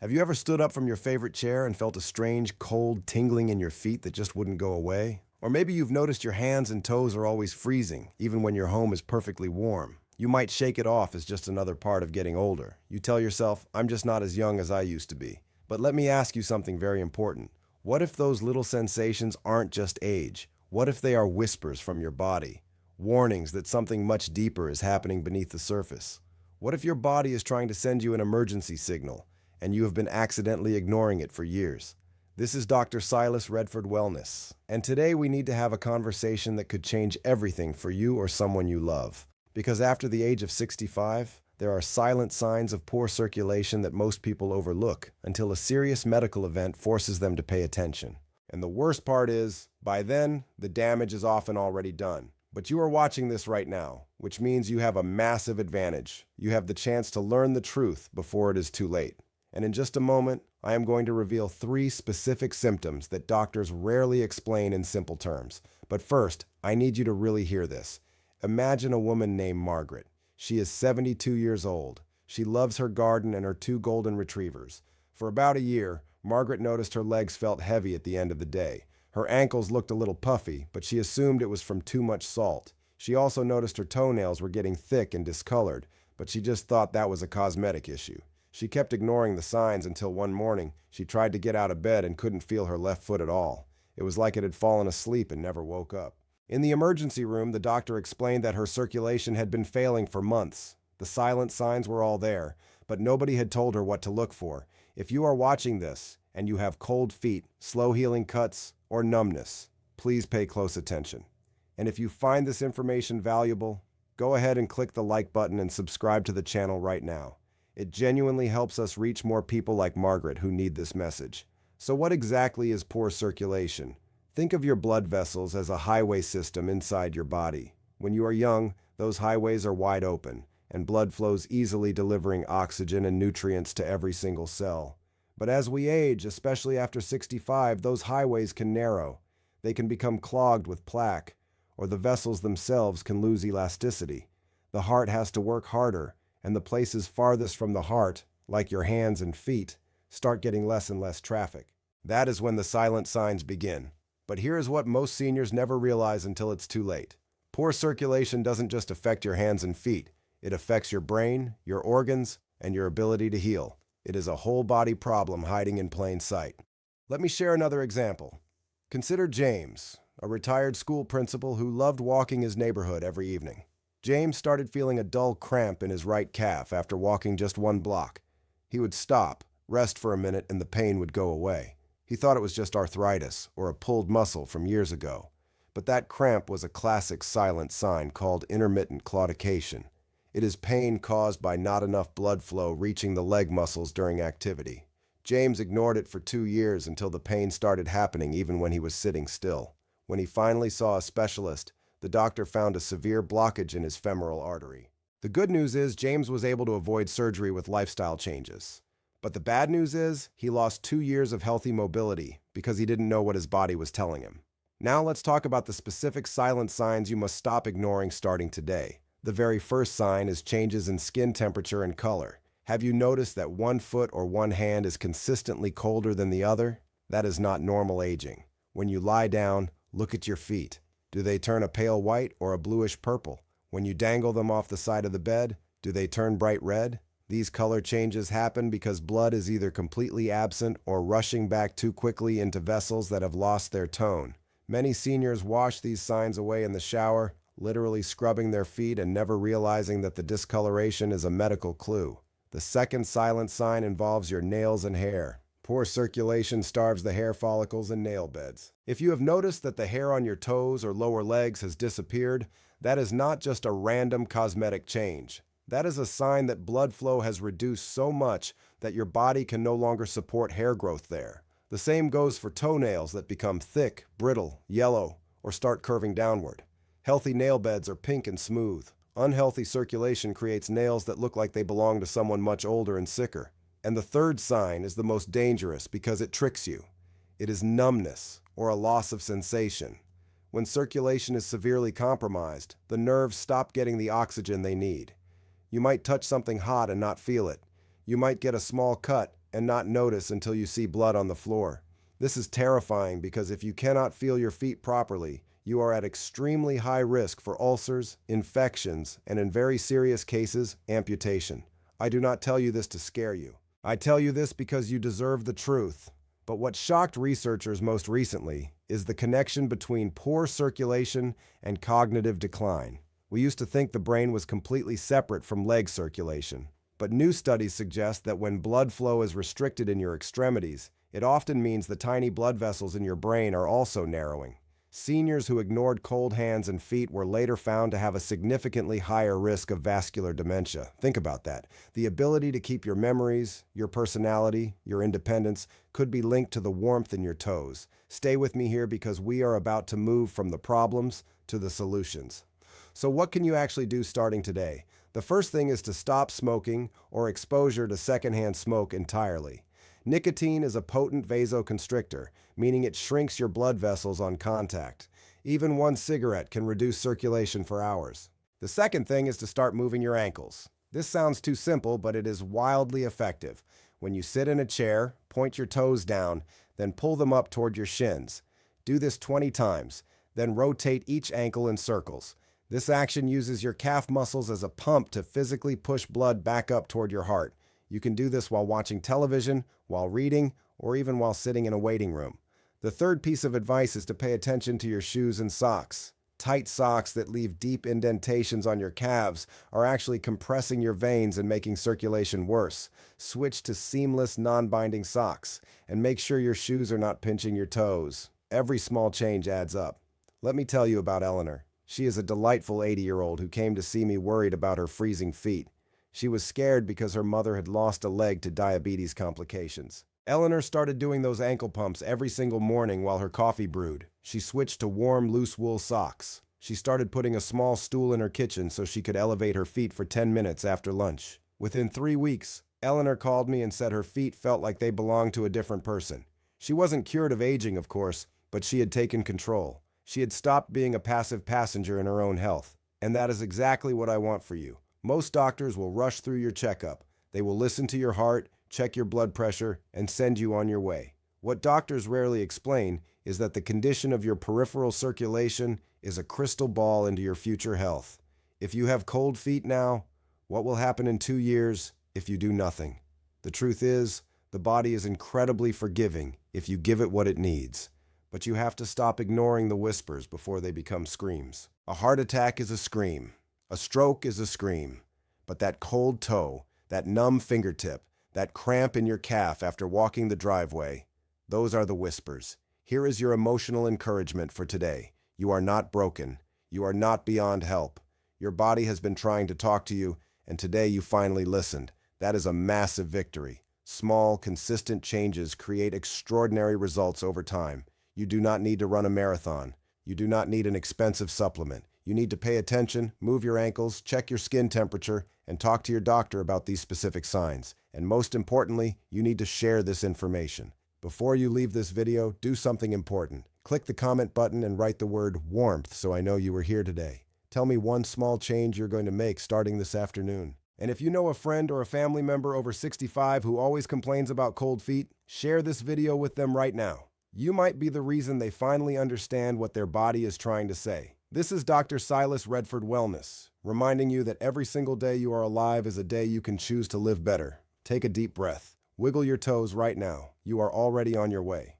Have you ever stood up from your favorite chair and felt a strange, cold tingling in your feet that just wouldn't go away? Or maybe you've noticed your hands and toes are always freezing, even when your home is perfectly warm. You might shake it off as just another part of getting older. You tell yourself, I'm just not as young as I used to be. But let me ask you something very important. What if those little sensations aren't just age? What if they are whispers from your body? Warnings that something much deeper is happening beneath the surface? What if your body is trying to send you an emergency signal, and you have been accidentally ignoring it for years? This is Dr. Silas Redford Wellness, and today we need to have a conversation that could change everything for you or someone you love. Because after the age of 65, there are silent signs of poor circulation that most people overlook until a serious medical event forces them to pay attention. And the worst part is, by then, the damage is often already done. But you are watching this right now, which means you have a massive advantage. You have the chance to learn the truth before it is too late. And in just a moment, I am going to reveal 3 specific symptoms that doctors rarely explain in simple terms. But first, I need you to really hear this. Imagine a woman named Margaret. She is 72 years old. She loves her garden and her 2 golden retrievers. For about a year, Margaret noticed her legs felt heavy at the end of the day. Her ankles looked a little puffy, but she assumed it was from too much salt. She also noticed her toenails were getting thick and discolored, but she just thought that was a cosmetic issue. She kept ignoring the signs until one morning she tried to get out of bed and couldn't feel her left foot at all. It was like it had fallen asleep and never woke up. In the emergency room, the doctor explained that her circulation had been failing for months. The silent signs were all there, but nobody had told her what to look for. If you are watching this and you have cold feet, slow healing cuts, or numbness, please pay close attention. And if you find this information valuable, go ahead and click the like button and subscribe to the channel right now. It genuinely helps us reach more people like Margaret who need this message. So what exactly is poor circulation? Think of your blood vessels as a highway system inside your body. When you are young, those highways are wide open, and blood flows easily, delivering oxygen and nutrients to every single cell. But as we age, especially after 65, those highways can narrow. They can become clogged with plaque, or the vessels themselves can lose elasticity. The heart has to work harder, and the places farthest from the heart, like your hands and feet, start getting less and less traffic. That is when the silent signs begin. But here is what most seniors never realize until it's too late. Poor circulation doesn't just affect your hands and feet. It affects your brain, your organs, and your ability to heal. It is a whole body problem hiding in plain sight. Let me share another example. Consider James, a retired school principal who loved walking his neighborhood every evening. James started feeling a dull cramp in his right calf after walking just 1 block. He would stop, rest for a minute, and the pain would go away. He thought it was just arthritis or a pulled muscle from years ago. But that cramp was a classic silent sign called intermittent claudication. It is pain caused by not enough blood flow reaching the leg muscles during activity. James ignored it for 2 years until the pain started happening even when he was sitting still. When he finally saw a specialist, the doctor found a severe blockage in his femoral artery. The good news is James was able to avoid surgery with lifestyle changes. But the bad news is he lost 2 years of healthy mobility because he didn't know what his body was telling him. Now let's talk about the specific silent signs you must stop ignoring starting today. The very first sign is changes in skin temperature and color. Have you noticed that 1 foot or 1 hand is consistently colder than the other? That is not normal aging. When you lie down, look at your feet. Do they turn a pale white or a bluish purple? When you dangle them off the side of the bed, do they turn bright red? These color changes happen because blood is either completely absent or rushing back too quickly into vessels that have lost their tone. Many seniors wash these signs away in the shower, literally scrubbing their feet and never realizing that the discoloration is a medical clue. The second silent sign involves your nails and hair. Poor circulation starves the hair follicles and nail beds. If you have noticed that the hair on your toes or lower legs has disappeared, that is not just a random cosmetic change. That is a sign that blood flow has reduced so much that your body can no longer support hair growth there. The same goes for toenails that become thick, brittle, yellow, or start curving downward. Healthy nail beds are pink and smooth. Unhealthy circulation creates nails that look like they belong to someone much older and sicker. And the third sign is the most dangerous because it tricks you. It is numbness, or a loss of sensation. When circulation is severely compromised, the nerves stop getting the oxygen they need. You might touch something hot and not feel it. You might get a small cut and not notice until you see blood on the floor. This is terrifying because if you cannot feel your feet properly, you are at extremely high risk for ulcers, infections, and in very serious cases, amputation. I do not tell you this to scare you. I tell you this because you deserve the truth. But what shocked researchers most recently is the connection between poor circulation and cognitive decline. We used to think the brain was completely separate from leg circulation. But new studies suggest that when blood flow is restricted in your extremities, it often means the tiny blood vessels in your brain are also narrowing. Seniors who ignored cold hands and feet were later found to have a significantly higher risk of vascular dementia. Think about that. The ability to keep your memories, your personality, your independence could be linked to the warmth in your toes. Stay with me here because we are about to move from the problems to the solutions. So what can you actually do starting today? The first thing is to stop smoking or exposure to secondhand smoke entirely. Nicotine is a potent vasoconstrictor, meaning it shrinks your blood vessels on contact. Even one cigarette can reduce circulation for hours. The second thing is to start moving your ankles. This sounds too simple, but it is wildly effective. When you sit in a chair, point your toes down, then pull them up toward your shins. Do this 20 times, then rotate each ankle in circles. This action uses your calf muscles as a pump to physically push blood back up toward your heart. You can do this while watching television, while reading, or even while sitting in a waiting room. The third piece of advice is to pay attention to your shoes and socks. Tight socks that leave deep indentations on your calves are actually compressing your veins and making circulation worse. Switch to seamless, non-binding socks, and make sure your shoes are not pinching your toes. Every small change adds up. Let me tell you about Eleanor. She is a delightful 80-year-old who came to see me worried about her freezing feet. She was scared because her mother had lost a leg to diabetes complications. Eleanor started doing those ankle pumps every single morning while her coffee brewed. She switched to warm, loose wool socks. She started putting a small stool in her kitchen so she could elevate her feet for 10 minutes after lunch. Within 3 weeks, Eleanor called me and said her feet felt like they belonged to a different person. She wasn't cured of aging, of course, but she had taken control. She had stopped being a passive passenger in her own health. And that is exactly what I want for you. Most doctors will rush through your checkup. They will listen to your heart, check your blood pressure, and send you on your way. What doctors rarely explain is that the condition of your peripheral circulation is a crystal ball into your future health. If you have cold feet now, what will happen in 2 years if you do nothing? The truth is, the body is incredibly forgiving if you give it what it needs. But you have to stop ignoring the whispers before they become screams. A heart attack is a scream. A stroke is a scream. But that cold toe, that numb fingertip, that cramp in your calf after walking the driveway, those are the whispers. Here is your emotional encouragement for today. You are not broken. You are not beyond help. Your body has been trying to talk to you, and today you finally listened. That is a massive victory. Small, consistent changes create extraordinary results over time. You do not need to run a marathon. You do not need an expensive supplement. You need to pay attention, move your ankles, check your skin temperature, and talk to your doctor about these specific signs. And most importantly, you need to share this information. Before you leave this video, do something important. Click the comment button and write the word warmth so I know you were here today. Tell me one small change you're going to make starting this afternoon. And if you know a friend or a family member over 65 who always complains about cold feet, share this video with them right now. You might be the reason they finally understand what their body is trying to say. This is Dr. Silas Redford Wellness, reminding you that every single day you are alive is a day you can choose to live better. Take a deep breath. Wiggle your toes right now. You are already on your way.